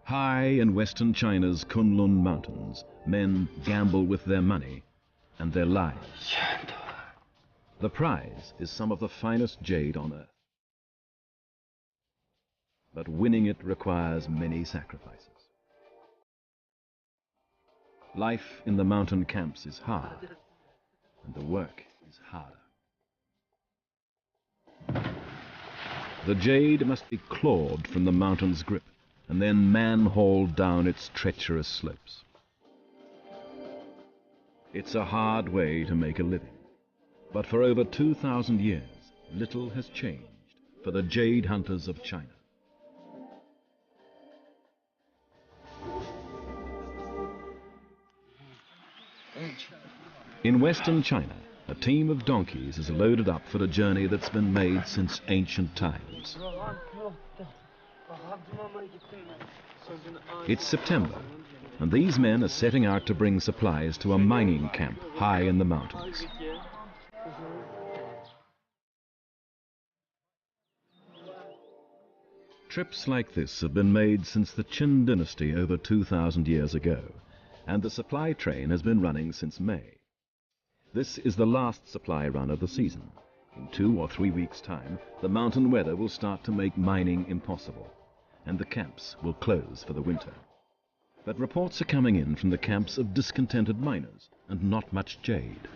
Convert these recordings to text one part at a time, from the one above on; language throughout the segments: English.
High in western China's Kunlun Mountains, men gamble with their money and their lives. The prize is some of the finest jade on earth. But winning it requires many sacrifices. Life in the mountain camps is hard, and the work is harder. The jade must be clawed from the mountain's grip, and then man-hauled down its treacherous slopes. It's a hard way to make a living, but for over 2,000 years, little has changed for the jade hunters of China. In western China, a team of donkeys is loaded up for a journey that's been made since ancient times. It's September, and these men are setting out to bring supplies to a mining camp high in the mountains. Trips like this have been made since the Qin dynasty over 2,000 years ago, and the supply train has been running since May. This is the last supply run of the season. In 2 or 3 weeks' time, the mountain weather will start to make mining impossible, and the camps will close for the winter. But reports are coming in from the camps of discontented miners and not much jade.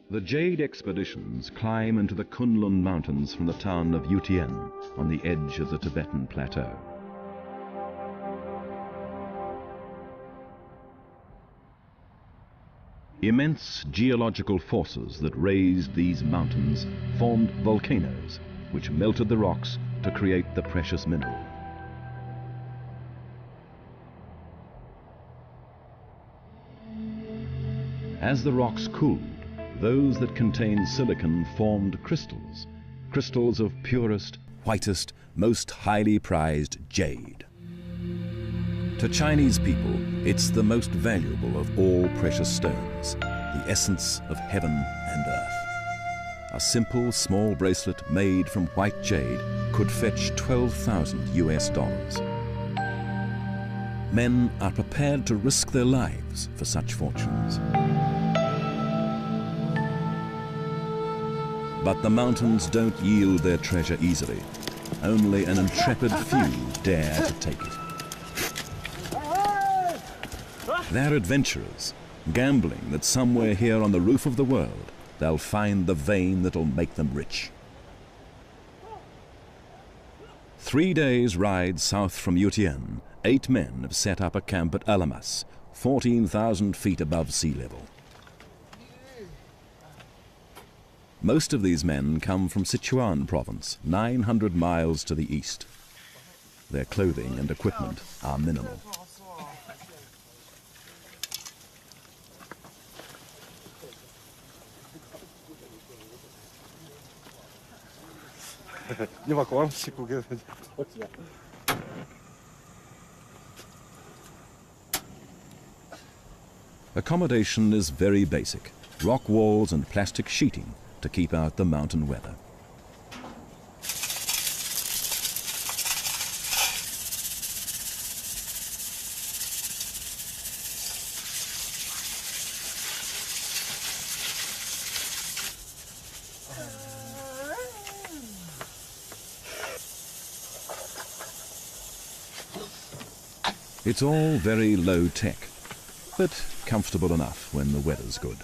The jade expeditions climb into the Kunlun Mountains from the town of Yutian on the edge of the Tibetan plateau. Immense geological forces that raised these mountains formed volcanoes, which melted the rocks to create the precious mineral. As the rocks cooled, those that contained silicon formed crystals, crystals of purest, whitest, most highly prized jade. To Chinese people, it's the most valuable of all precious stones, the essence of heaven and earth. A simple, small bracelet made from white jade could fetch $12,000 US. Men are prepared to risk their lives for such fortunes. But the mountains don't yield their treasure easily. Only an intrepid few dare to take it. They're adventurers, gambling that somewhere here on the roof of the world, they'll find the vein that'll make them rich. 3 days' ride south from Yutian, 8 men have set up a camp at Alamas, 14,000 feet above sea level. Most of these men come from Sichuan province, 900 miles to the east. Their clothing and equipment are minimal. Accommodation is very basic, rock walls and plastic sheeting to keep out the mountain weather. It's all very low tech, but comfortable enough when the weather's good.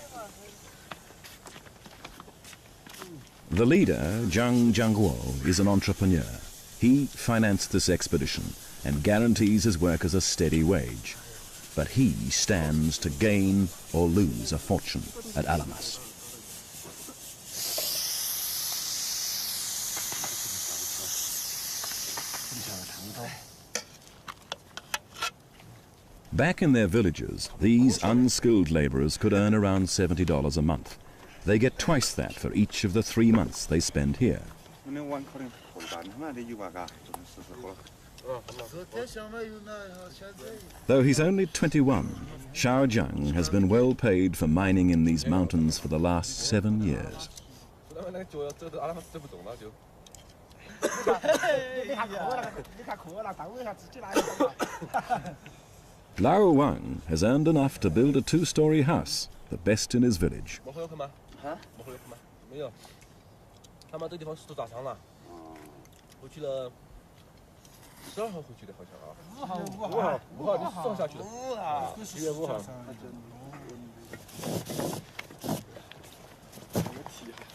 The leader, Zhang Jiangguo, is an entrepreneur. He financed this expedition and guarantees his workers a steady wage. But he stands to gain or lose a fortune at Alamas. Back in their villages, these unskilled labourers could earn around $70 a month. They get twice that for each of the 3 months they spend here. Though he's only 21, Xiao Jiang has been well paid for mining in these mountains for the last 7 years. Lao Wang has earned enough to build a 2-story house, the best in his village.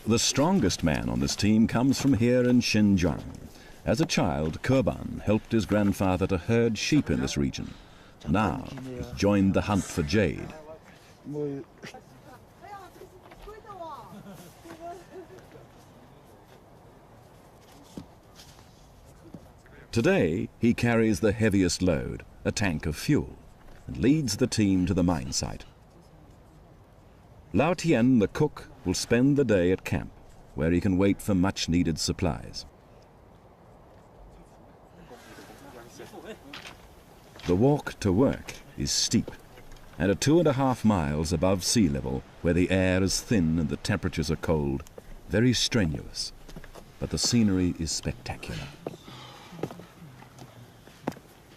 The strongest man on this team comes from here in Xinjiang. As a child, Keban helped his grandfather to herd sheep in this region. Now, he's joined the hunt for jade. Today, he carries the heaviest load, a tank of fuel, and leads the team to the mine site. Lao Tian, the cook, will spend the day at camp, where he can wait for much-needed supplies. The walk to work is steep, and at 2.5 miles above sea level, where the air is thin and the temperatures are cold, very strenuous. But the scenery is spectacular.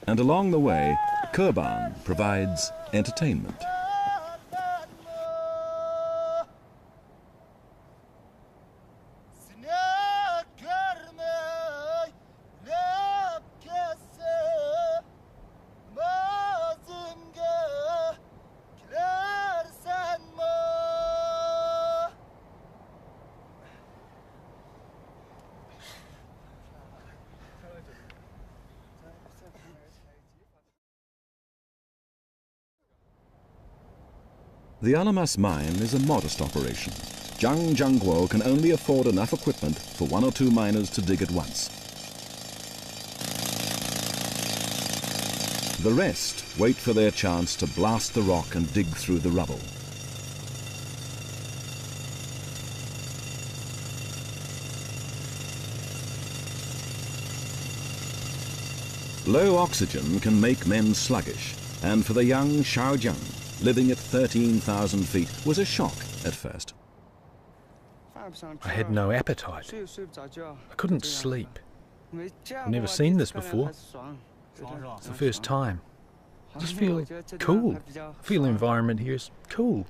And along the way, Keban provides entertainment. The Alamas mine is a modest operation. Zhang Jiangguo can only afford enough equipment for 1 or 2 miners to dig at once. The rest wait for their chance to blast the rock and dig through the rubble. Low oxygen can make men sluggish, and for the young Xiao Jiang, living at 13,000 feet was a shock at first. I had no appetite. I couldn't sleep. I've never seen this before. It's the first time. I just feel cool. I feel the environment here is cool.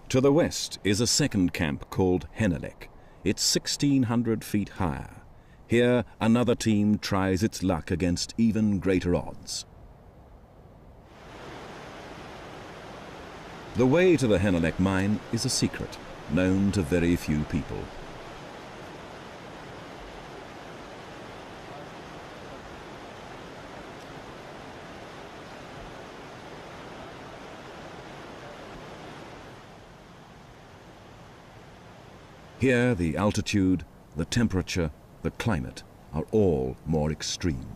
To the west is a second camp called Henelek. It's 1,600 feet higher. Here, another team tries its luck against even greater odds. The way to the Henelek mine is a secret, known to very few people. Here, the altitude, the temperature, the climate are all more extreme.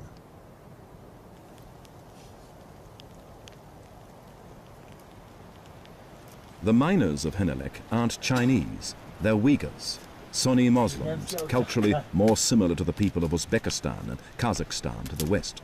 The miners of Henelek aren't Chinese, they're Uyghurs, Sunni Muslims, culturally more similar to the people of Uzbekistan and Kazakhstan to the west.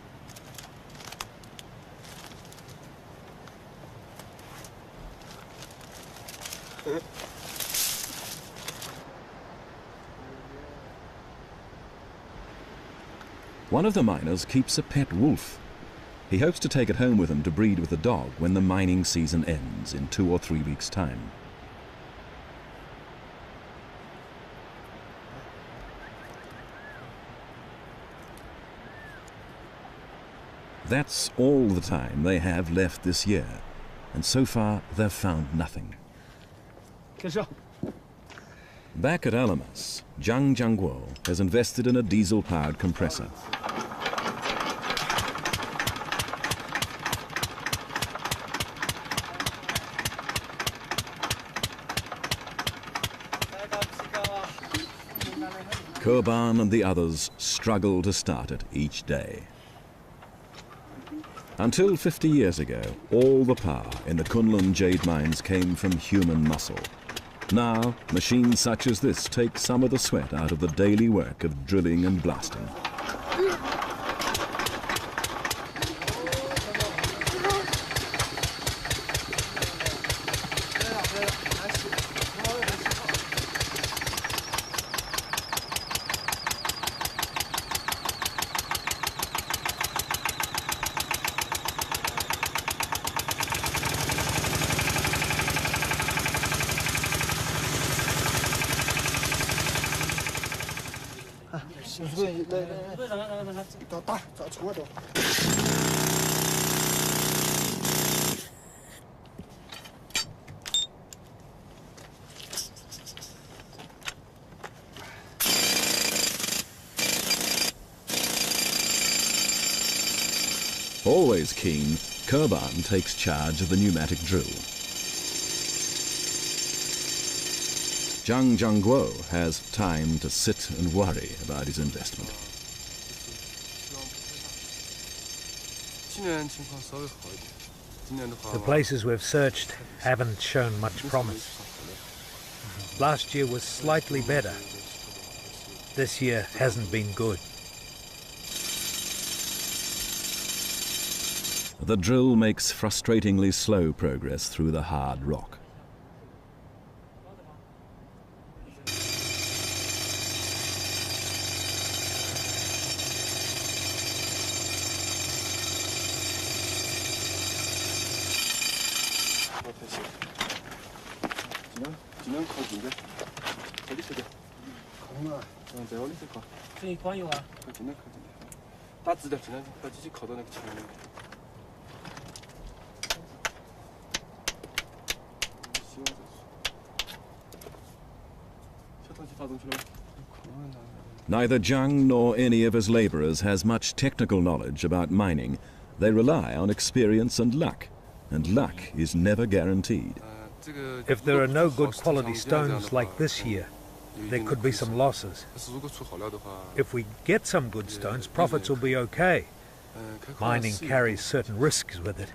One of the miners keeps a pet wolf. He hopes to take it home with him to breed with the dog when the mining season ends in 2 or 3 weeks' time. That's all the time they have left this year, and so far they've found nothing. Back at Alamas, Zhang Jiangguo has invested in a diesel-powered compressor. Keban and the others struggle to start it each day. Until 50 years ago, all the power in the Kunlun jade mines came from human muscle. Now, machines such as this take some of the sweat out of the daily work of drilling and blasting. Always keen, Kurban takes charge of the pneumatic drill. Zhang Jiangguo has time to sit and worry about his investment. The places we've searched haven't shown much promise. Last year was slightly better. This year hasn't been good. The drill makes frustratingly slow progress through the hard rock. Neither Zhang nor any of his laborers has much technical knowledge about mining. They rely on experience and luck is never guaranteed. If there are no good quality stones like this year, there could be some losses. If we get some good stones, profits will be okay. Mining carries certain risks with it.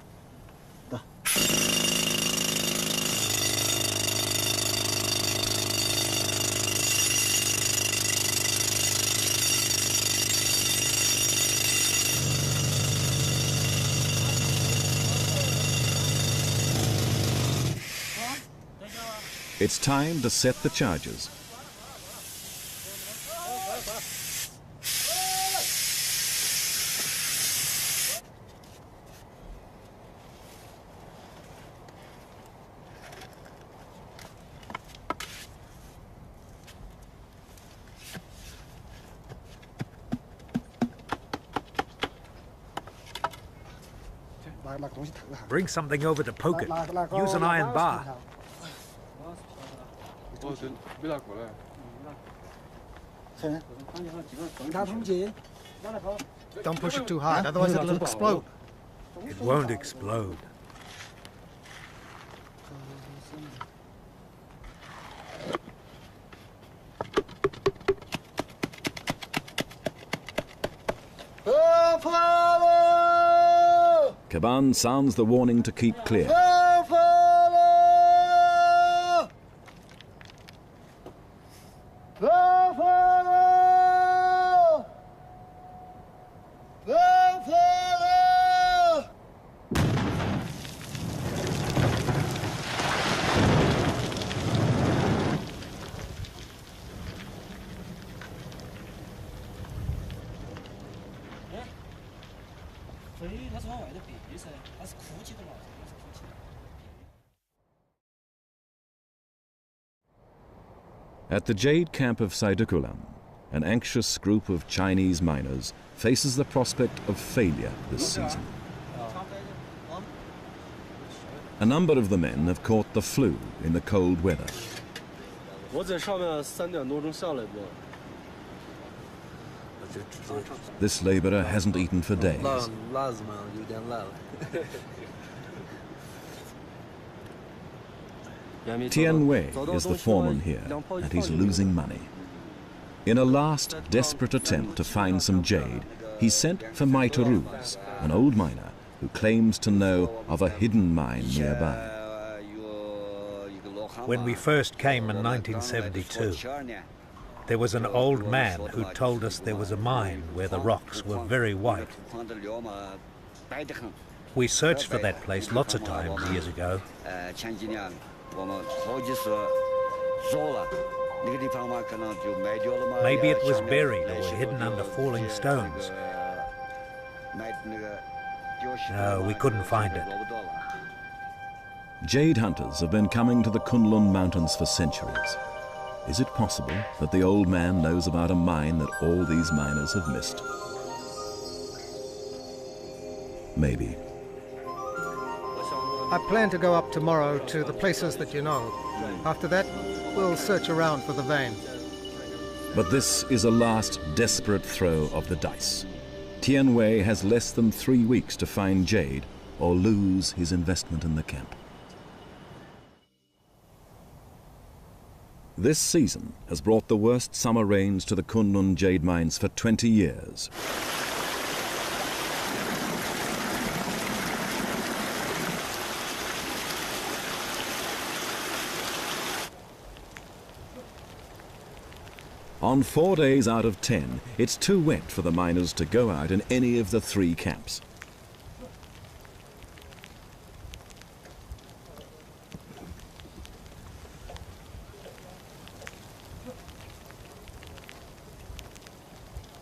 It's time to set the charges. Bring something over to poke it. Use an iron bar. Don't push it too hard, otherwise it'll explode. It won't explode. Kaban sounds the warning to keep clear. At the jade camp of Saidukulam, an anxious group of Chinese miners faces the prospect of failure this season. A number of the men have caught the flu in the cold weather. This laborer hasn't eaten for days. Tian Wei is the foreman here, and he's losing money. In a last desperate attempt to find some jade, he sent for Mai Taruz, an old miner who claims to know of a hidden mine nearby. When we first came in 1972, there was an old man who told us there was a mine where the rocks were very white. We searched for that place lots of times years ago. Maybe it was buried or hidden under falling stones. No, we couldn't find it. Jade hunters have been coming to the Kunlun Mountains for centuries. Is it possible that the old man knows about a mine that all these miners have missed? Maybe. I plan to go up tomorrow to the places that you know. After that, we'll search around for the vein. But this is a last desperate throw of the dice. Tian Wei has less than 3 weeks to find Jade or lose his investment in the camp. This season has brought the worst summer rains to the Kunlun jade mines for 20 years. On 4 days out of 10, it's too wet for the miners to go out in any of the 3 camps.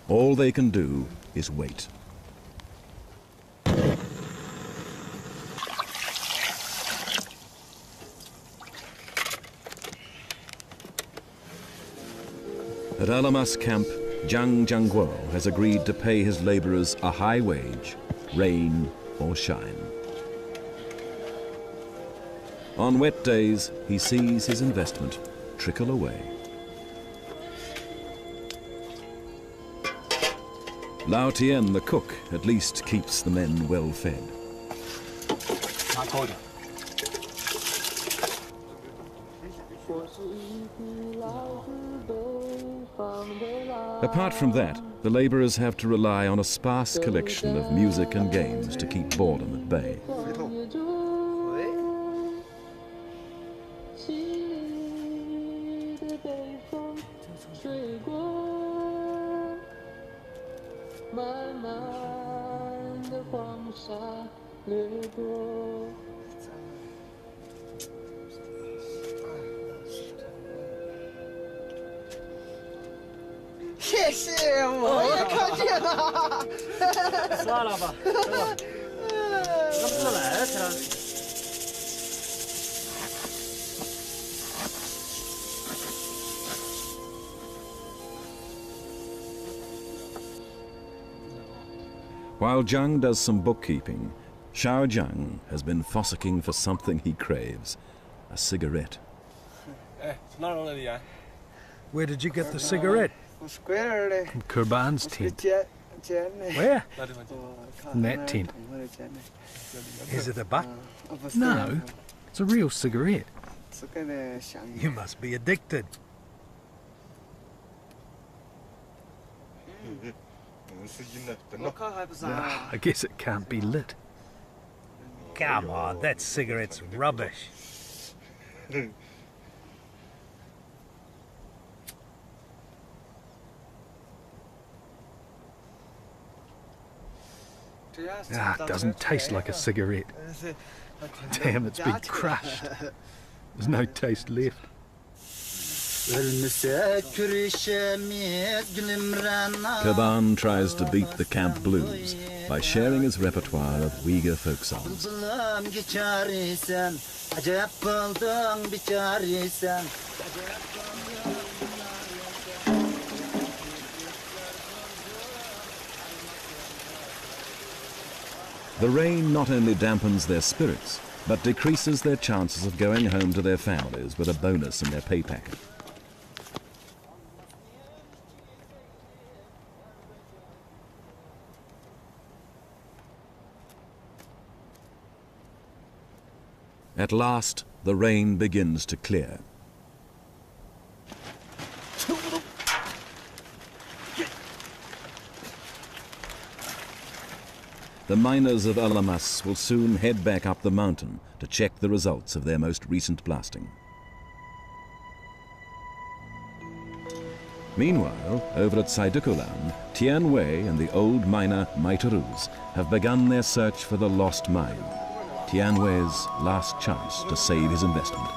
All they can do is wait. At Alamas camp, Zhang Jiangguo has agreed to pay his laborers a high wage, rain or shine. On wet days, he sees his investment trickle away. Lao Tian, the cook, at least keeps the men well fed. Apart from that, the laborers have to rely on a sparse collection of music and games to keep boredom at bay. While Zhang does some bookkeeping, Xiao Zhang has been fossicking for something he craves, a cigarette. Where did you get the cigarette? From Kurban's tent. Where? In that tent. Is it a buck? No, it's a real cigarette. You must be addicted. I guess it can't be lit. Come on, that cigarette's rubbish. Ah, it doesn't taste like a cigarette. Damn, it's been crushed. There's no taste left. Kurban tries to beat the camp blues by sharing his repertoire of Uyghur folk songs. The rain not only dampens their spirits, but decreases their chances of going home to their families with a bonus in their pay packet. At last, the rain begins to clear. the miners of Alamas will soon head back up the mountain to check the results of their most recent blasting. Meanwhile, over at Saidukulan, Tian Wei and the old miner Maiteruz have begun their search for the lost mine, Tian Wei's last chance to save his investment.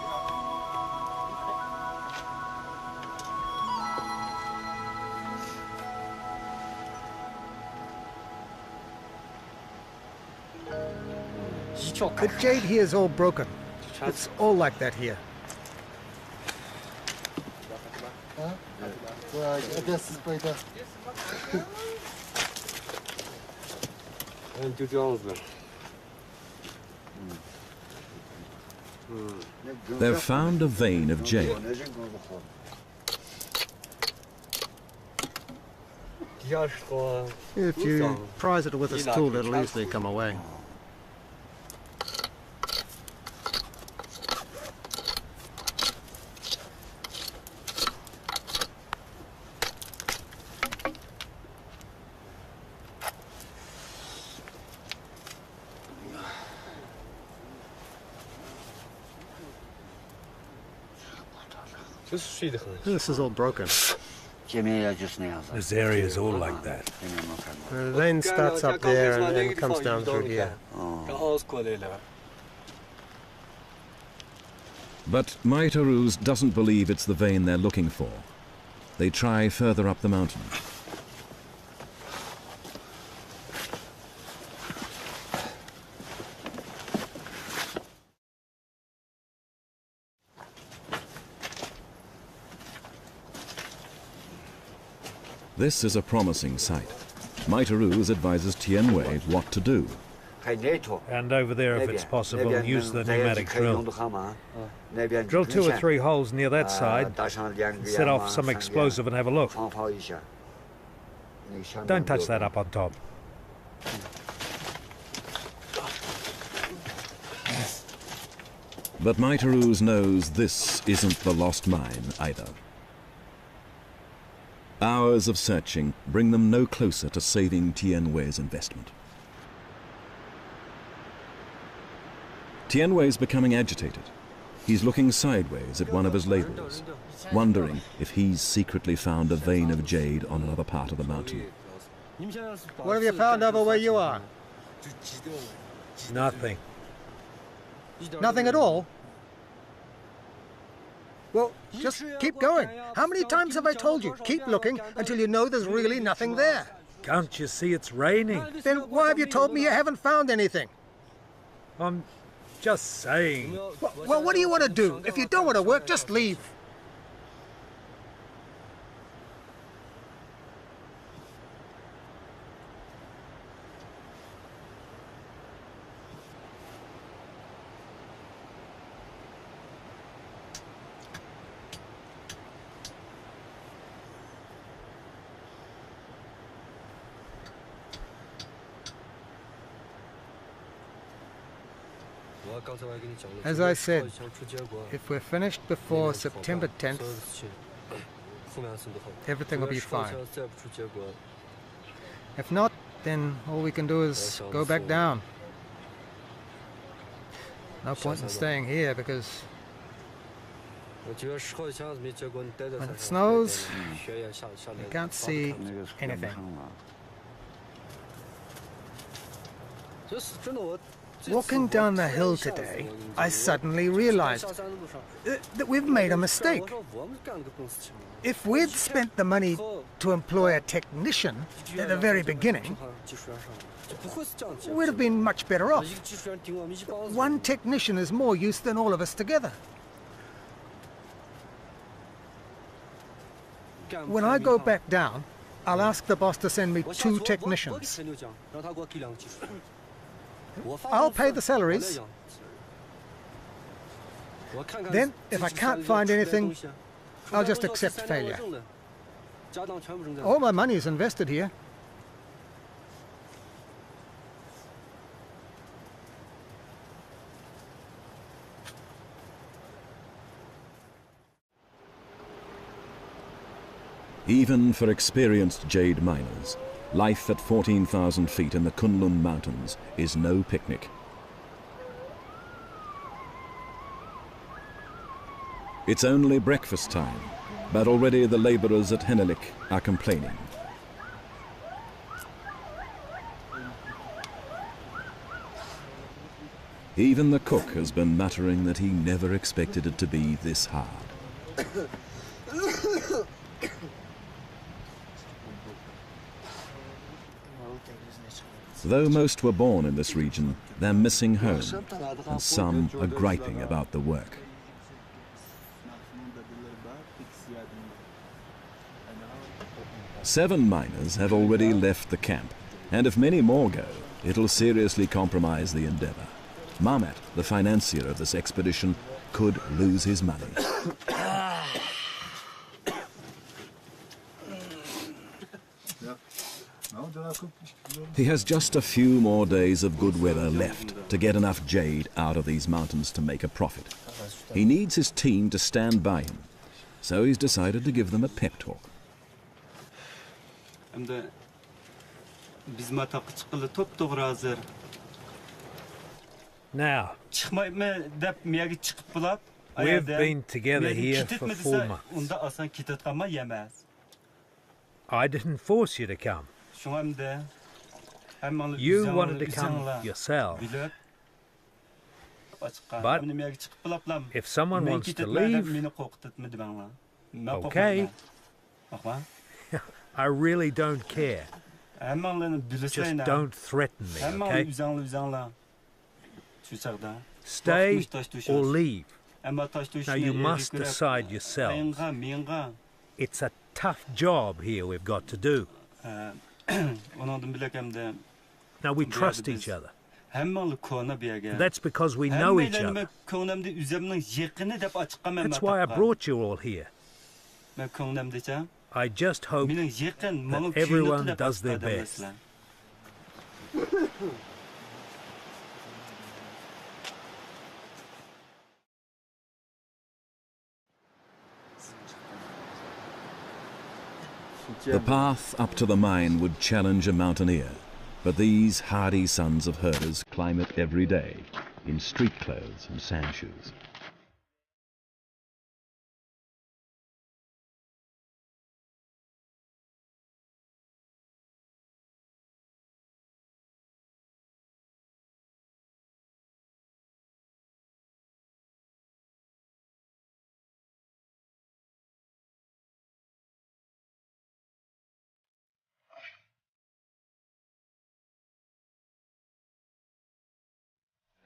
The jade here is all broken. It's all like that here. They've found a vein of jade. If you prise it with a stool, it'll easily come away. This is all broken. This area is all like that. The vein starts up there and then comes down through here. But Maiteruz doesn't believe it's the vein they're looking for. They try further up the mountain. This is a promising site. Maiteruz advises Tian Wei what to do. And over there, if it's possible, use the pneumatic drill. Drill 2 or 3 holes near that side, set off some explosive and have a look. Don't touch that up on top. But Maiteruz knows this isn't the lost mine either. Hours of searching bring them no closer to saving Tian Wei's investment. Tian Wei's becoming agitated. He's looking sideways at one of his laborers, wondering if he's secretly found a vein of jade on another part of the mountain. What have you found over where you are? Nothing. Nothing at all? Well, just keep going. How many times have I told you? Keep looking until you know there's really nothing there. Can't you see it's raining? Then why have you told me you haven't found anything? I'm just saying. Well, what do you want to do? If you don't want to work, just leave. As I said, if we're finished before September 10th, everything will be fine. If not, then all we can do is go back down. No point in staying here because when it snows, you can't see anything. Walking down the hill today, I suddenly realized that we've made a mistake. If we'd spent the money to employ a technician at the very beginning, we'd have been much better off. One technician is more use than all of us together. When I go back down, I'll ask the boss to send me 2 technicians. I'll pay the salaries. Then, if I can't find anything, I'll just accept failure. All my money is invested here. Even for experienced jade miners, Life at 14,000 feet in the Kunlun Mountains is no picnic. It's only breakfast time, but already the labourers at Hennelik are complaining. Even the cook has been muttering that he never expected it to be this hard. Though most were born in this region, they're missing home, and some are griping about the work. Seven miners have already left the camp, and if many more go, it'll seriously compromise the endeavour. Mahmet, the financier of this expedition, could lose his money. He has just a few more days of good weather left to get enough jade out of these mountains to make a profit. He needs his team to stand by him, so he's decided to give them a pep talk. Now, we've been together here for 4 months. I didn't force you to come. You wanted to come yourself. But if someone wants to leave, okay. I really don't care. Just don't threaten me, okay? Stay or leave. Now you must decide yourselves. It's a tough job here we've got to do. Now we trust each other. That's because we know each other. That's why I brought you all here. I just hope that everyone does their best. The path up to the mine would challenge a mountaineer, but these hardy sons of herders climb it every day in street clothes and sand shoes.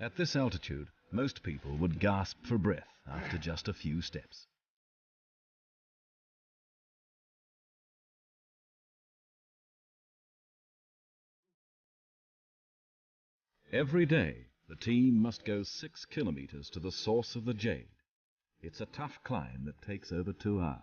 At this altitude, most people would gasp for breath after just a few steps. Every day, the team must go 6 kilometers to the source of the jade. It's a tough climb that takes over 2 hours.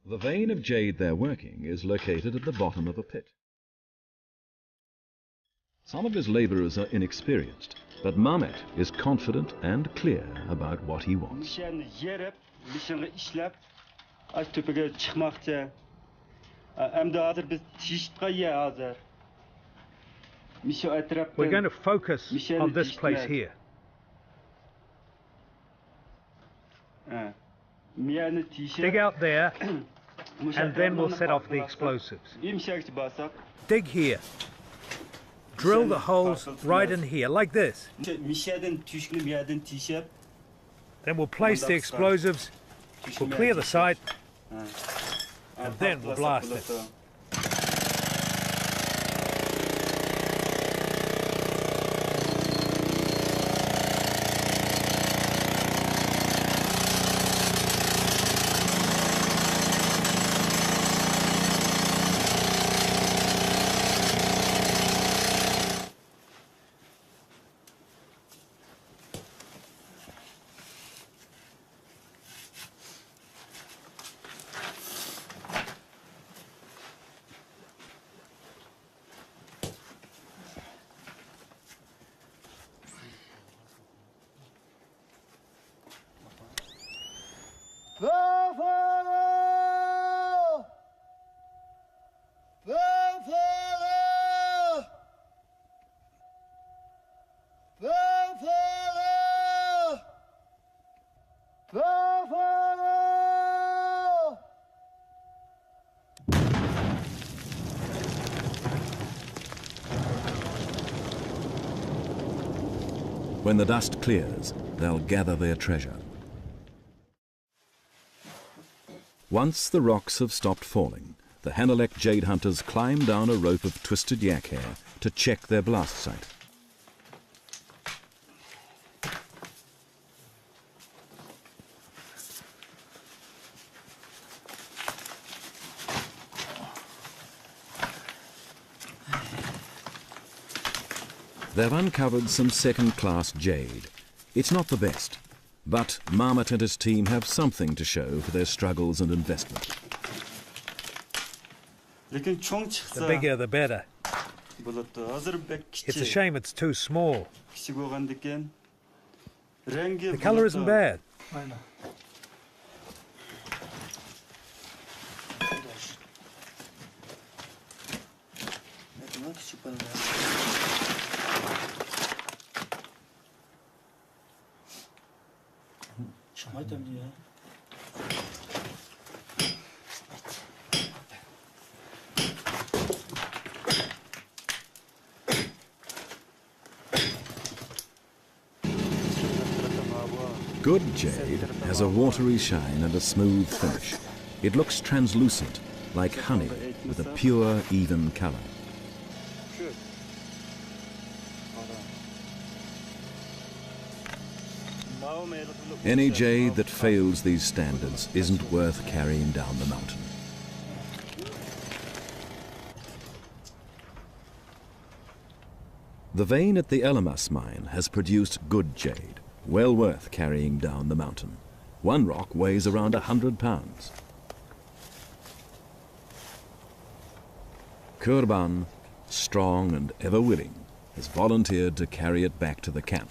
The vein of jade they're working is located at the bottom of a pit. Some of his labourers are inexperienced, but Mahmet is confident and clear about what he wants. We're going to focus on this place here. Dig out there, and then we'll set off the explosives. Dig here. Drill the holes right in here, like this. Then we'll place the explosives, we'll clear the site, and then we'll blast it. When the dust clears, they'll gather their treasure. Once the rocks have stopped falling, the Hanalek jade hunters climb down a rope of twisted yak hair to check their blast site. They've uncovered some second-class jade. It's not the best, but Marmot and his team have something to show for their struggles and investment. The bigger the better. It's a shame it's too small. The colour isn't bad. Good jade has a watery shine and a smooth finish. It looks translucent, like honey, with a pure, even colour. Any jade that fails these standards isn't worth carrying down the mountain. The vein at the Elamas mine has produced good jade, well worth carrying down the mountain. One rock weighs around 100 pounds. Kurban, strong and ever willing, has volunteered to carry it back to the camp.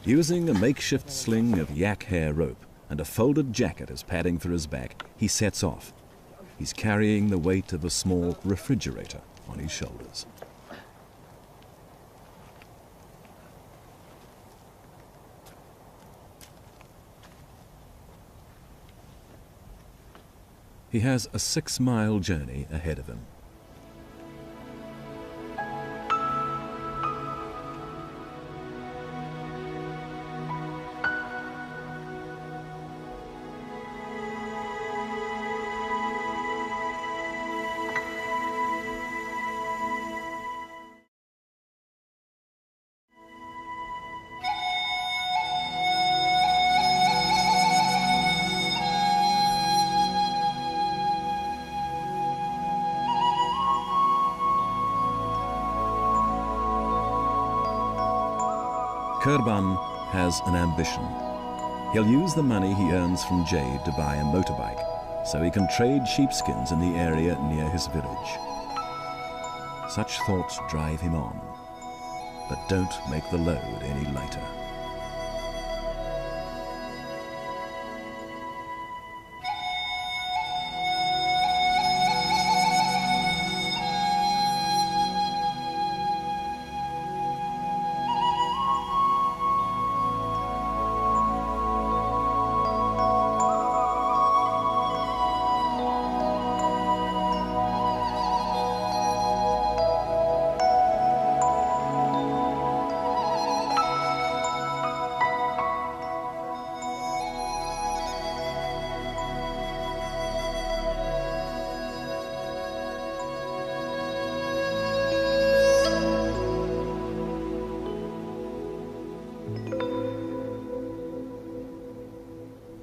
Using a makeshift sling of yak hair rope and a folded jacket as padding for his back, he sets off. He's carrying the weight of a small refrigerator on his shoulders. He has a 6-mile journey ahead of him. Kurban has an ambition. He'll use the money he earns from jade to buy a motorbike, so he can trade sheepskins in the area near his village. Such thoughts drive him on, but don't make the load any lighter.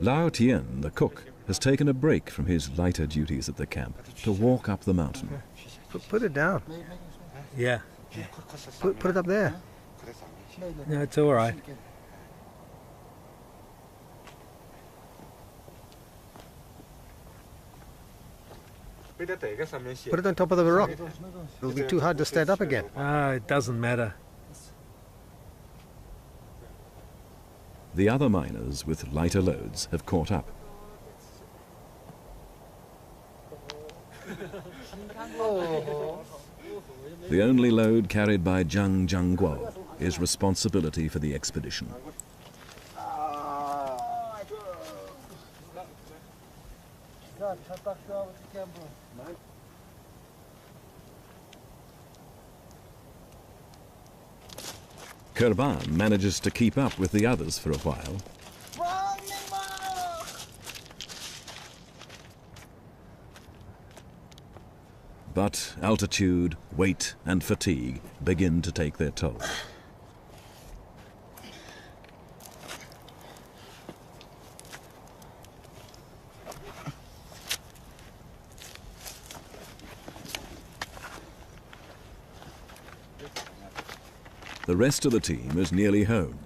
Lao Tien, the cook, has taken a break from his lighter duties at the camp to walk up the mountain. Put it down. Yeah. Put it up there. No, it's all right. Put it on top of the rock. It'll be too hard to stand up again. Ah, it doesn't matter. The other miners with lighter loads have caught up. The only load carried by Zhang Jiangguo is responsibility for the expedition. Kurban manages to keep up with the others for a while. But altitude, weight and fatigue begin to take their toll. The rest of the team is nearly home.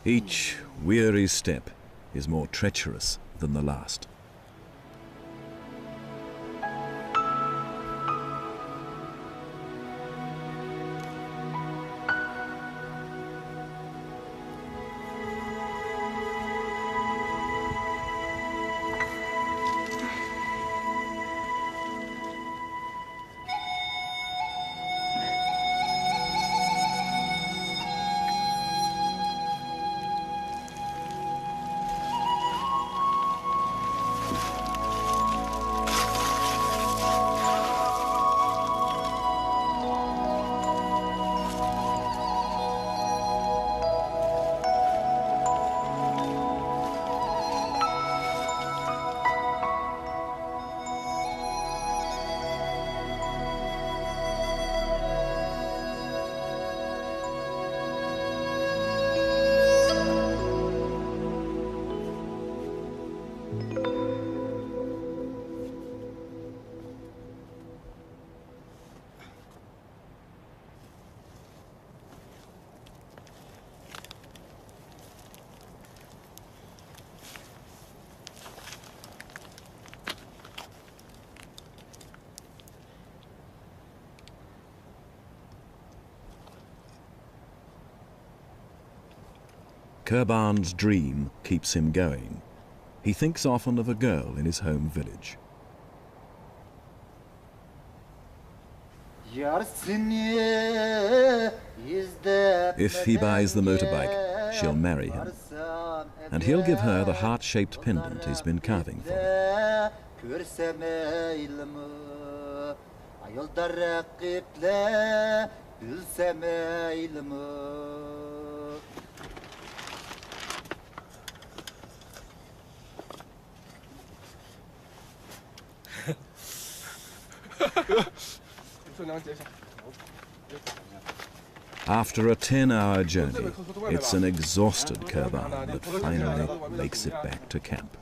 Each weary step is more treacherous than the last. Kurban's dream keeps him going. He thinks often of a girl in his home village. If he buys the motorbike, she'll marry him. And he'll give her the heart-shaped pendant he's been carving for her. After a 10-hour journey, it's an exhausted Kurban that finally makes it back to camp.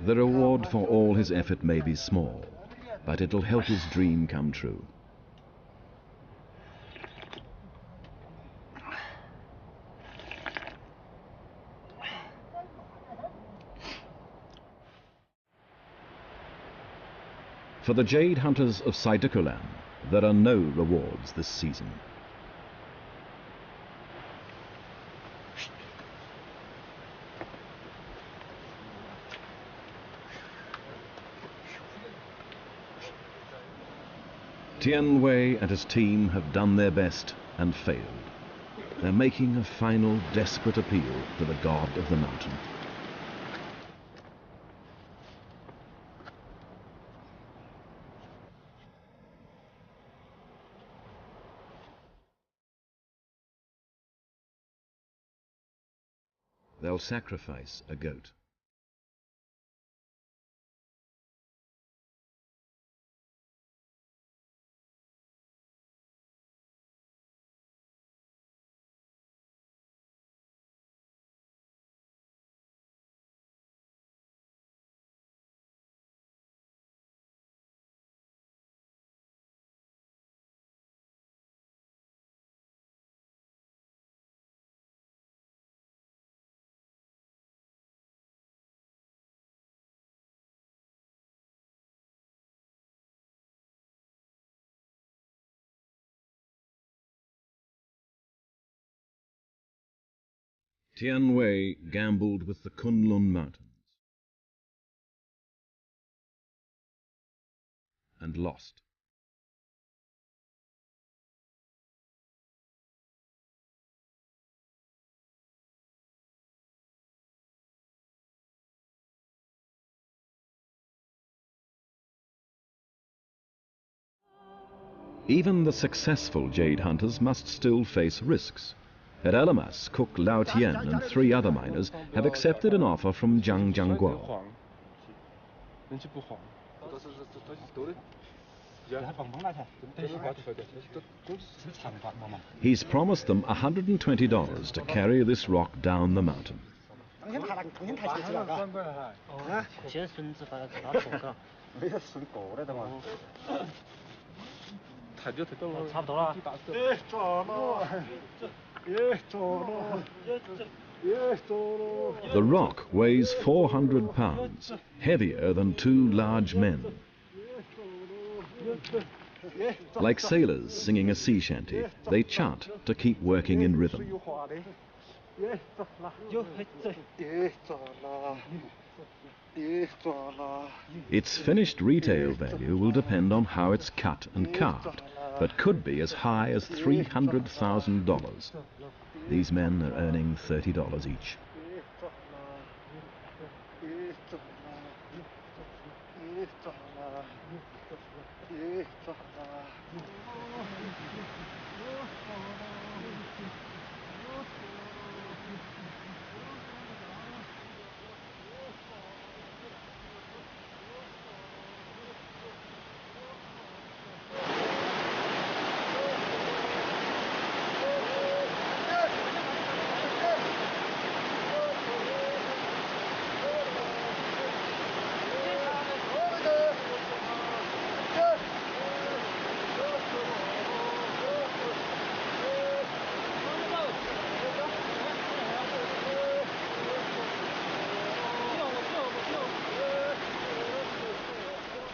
The reward for all his effort may be small, but it'll help his dream come true. For the jade hunters of Saidikulam, there are no rewards this season. Tian Wei and his team have done their best and failed. They're making a final desperate appeal to the god of the mountain. They'll sacrifice a goat. Tian Wei gambled with the Kunlun Mountains and lost. Even the successful jade hunters must still face risks. At Alamas, cook Lao Tian and 3 other miners have accepted an offer from Zhang Jiangguo. He's promised them $120 to carry this rock down the mountain. The rock weighs 400 pounds, heavier than 2 large men. Like sailors singing a sea shanty, they chant to keep working in rhythm. Its finished retail value will depend on how it's cut and carved, but could be as high as $300,000. These men are earning $30 each.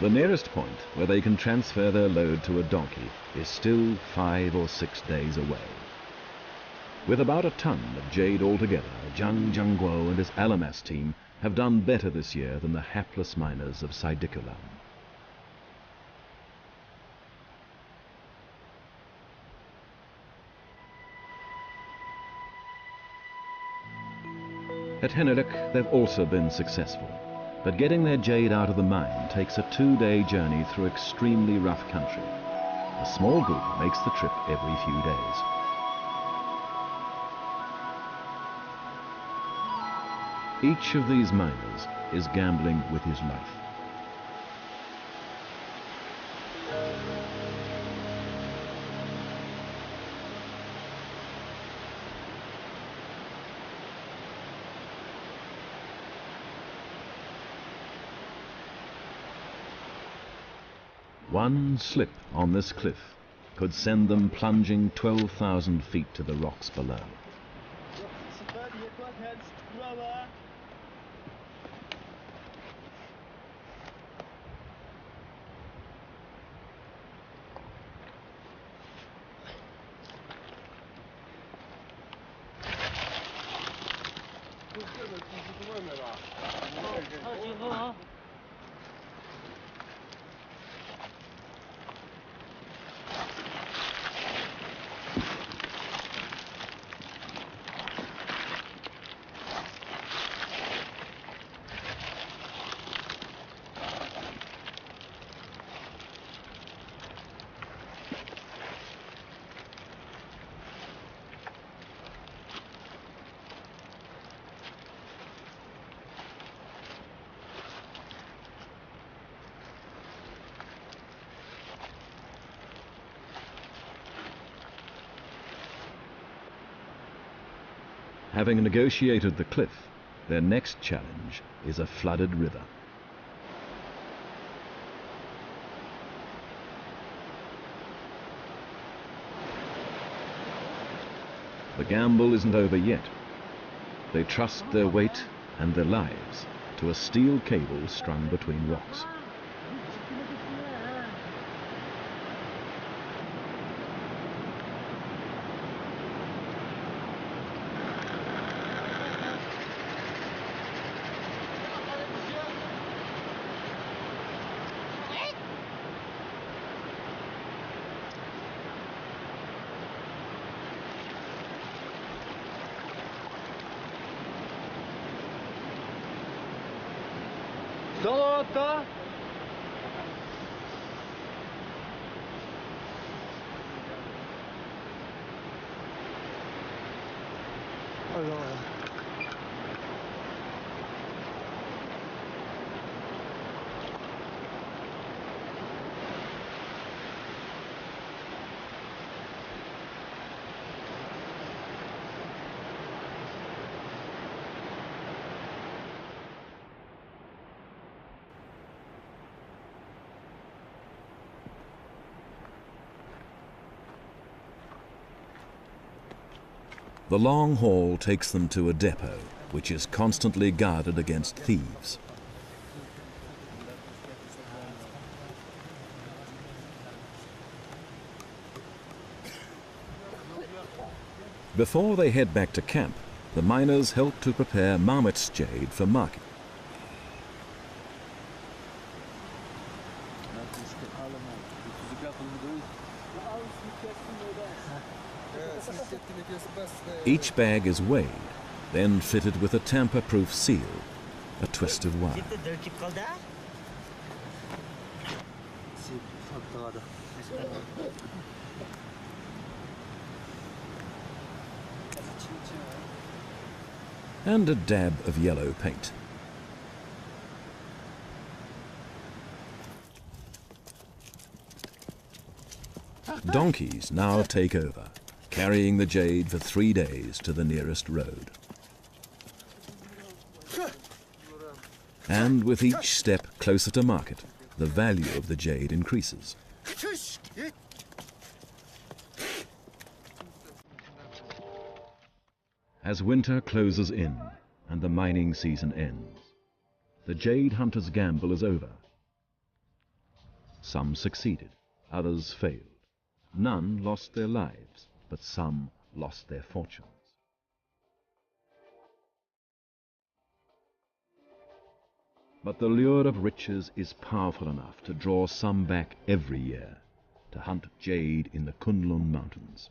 The nearest point where they can transfer their load to a donkey is still 5 or 6 days away. With about a ton of jade altogether, Zhang Jiangguo and his Alamas team have done better this year than the hapless miners of Saidikulam. At Henelek, they've also been successful. But getting their jade out of the mine takes a 2-day journey through extremely rough country. A small group makes the trip every few days. Each of these miners is gambling with his life. One slip on this cliff could send them plunging 12,000 feet to the rocks below. Having negotiated the cliff, their next challenge is a flooded river. The gamble isn't over yet. They trust their weight and their lives to a steel cable strung between rocks. The long haul takes them to a depot, which is constantly guarded against thieves. Before they head back to camp, the miners help to prepare marmot's jade for market. Each bag is weighed, then fitted with a tamper-proof seal, a twist of wire. And a dab of yellow paint. Donkeys now take over, carrying the jade for 3 days to the nearest road. And with each step closer to market, the value of the jade increases. As winter closes in and the mining season ends, the jade hunter's gamble is over. Some succeeded, others failed. None lost their lives, but some lost their fortunes. But the lure of riches is powerful enough to draw some back every year to hunt jade in the Kunlun Mountains.